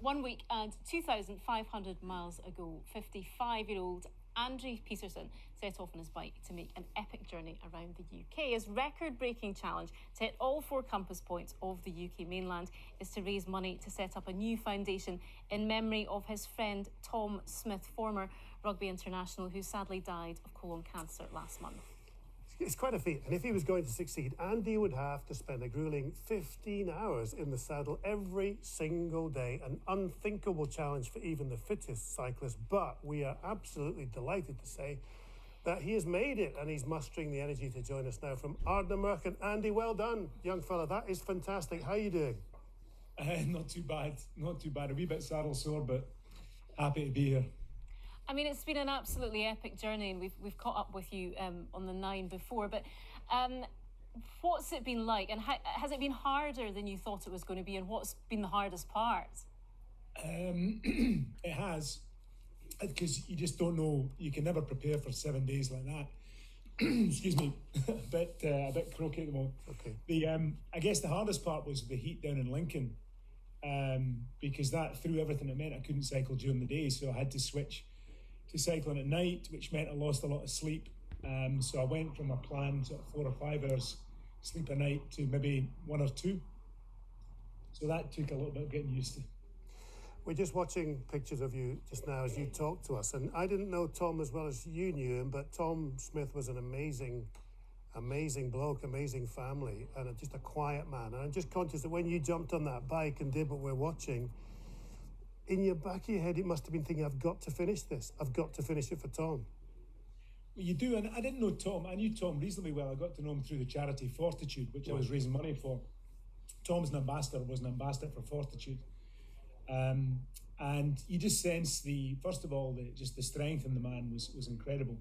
1 week and 2,500 miles ago, 55-year-old André Peterson set off on his bike to make an epic journey around the UK. His record-breaking challenge to hit all 4 compass points of the UK mainland is to raise money to set up a new foundation in memory of his friend Tom Smith, former rugby international, who sadly died of colon cancer last month. It's quite a feat, and if he was going to succeed, Andy would have to spend a grueling 15 hours in the saddle every single day, an unthinkable challenge for even the fittest cyclist. But we are absolutely delighted to say that he has made it, and he's mustering the energy to join us now from Ardnamurchan. And Andy, well done, young fella. That is fantastic. How are you doing? Not too bad, not too bad. A wee bit saddle sore, but happy to be here. I mean, it's been an absolutely epic journey, and we've caught up with you on the 9 before. But what's it been like, and has it been harder than you thought it was going to be? And what's been the hardest part? It has, because you just don't know. You can never prepare for 7 days like that. Excuse me, a bit croaky at the moment. Okay. I guess the hardest part was the heat down in Lincoln, because that threw everything. It meant I couldn't cycle during the day, so I had to switch to cycling at night, which meant I lost a lot of sleep. So I went from a planned sort of 4 or 5 hours sleep a night to maybe 1 or 2. So that took a little bit of getting used to. We're just watching pictures of you just now as you talk to us, and I didn't know Tom as well as you knew him, but Tom Smith was an amazing bloke, amazing family, and just a quiet man. And I'm just conscious that when you jumped on that bike and did what we're watching, in your back of your head, it must have been thinking, I've got to finish this. I've got to finish it for Tom. Well, you do, and I didn't know Tom. I knew Tom reasonably well. I got to know him through the charity Fortitude, which I was raising money for. Tom's was an ambassador for Fortitude. And you just sense first of all, the strength in the man was incredible,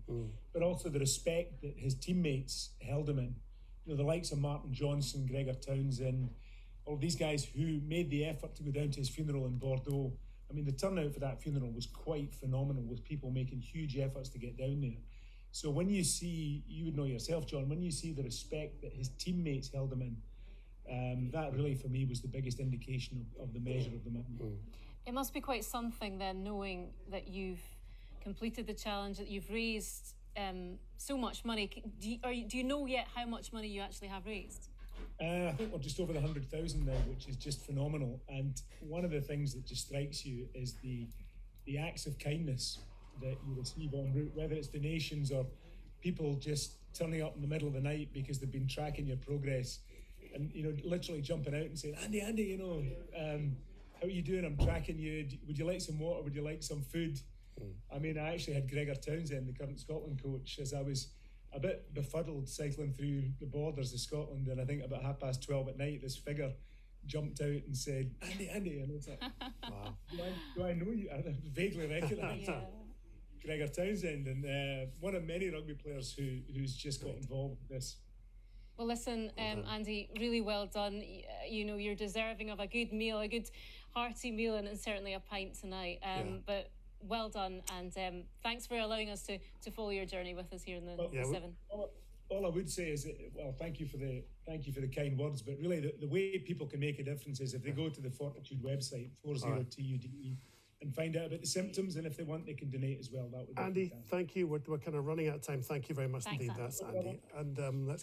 but also the respect that his teammates held him in. You know, the likes of Martin Johnson, Gregor Townsend, all these guys who made the effort to go down to his funeral in Bordeaux. I mean, the turnout for that funeral was quite phenomenal, with people making huge efforts to get down there. So when you see, you would know yourself, John, when you see the respect that his teammates held him in, that really, for me, was the biggest indication of the measure of the man. It must be quite something then, knowing that you've completed the challenge, that you've raised so much money. Do you know yet how much money you actually have raised? I think we're just over the 100,000 now, which is just phenomenal. And one of the things that just strikes you is the acts of kindness that you receive en route, whether it's donations or people just turning up in the middle of the night because they've been tracking your progress, and literally jumping out and saying, Andy, how are you doing? I'm tracking you. Would you like some water? Would you like some food? I mean, I actually had Gregor Townsend, the current Scotland coach, as I was a bit befuddled cycling through the borders of Scotland, and I think about 12:30 at night, this figure jumped out and said, Andy, and it's like, wow. Do I know you? I vaguely recognise Gregor Townsend, and one of many rugby players who's just got involved with this. Well, listen, Andy, really well done. You're deserving of a good meal, a good hearty meal, and certainly a pint tonight. But well done, and thanks for allowing us to follow your journey with us here in the 7. All I would say is, thank you for the kind words. But really, the way people can make a difference is if they go to the Fortitude website, 40TUDE, and find out about the symptoms, and if they want, they can donate as well. That would be Andy, fantastic. thank you. We're kind of running out of time. Thank you very much Thanks, indeed. Andy. That's Andy. And let's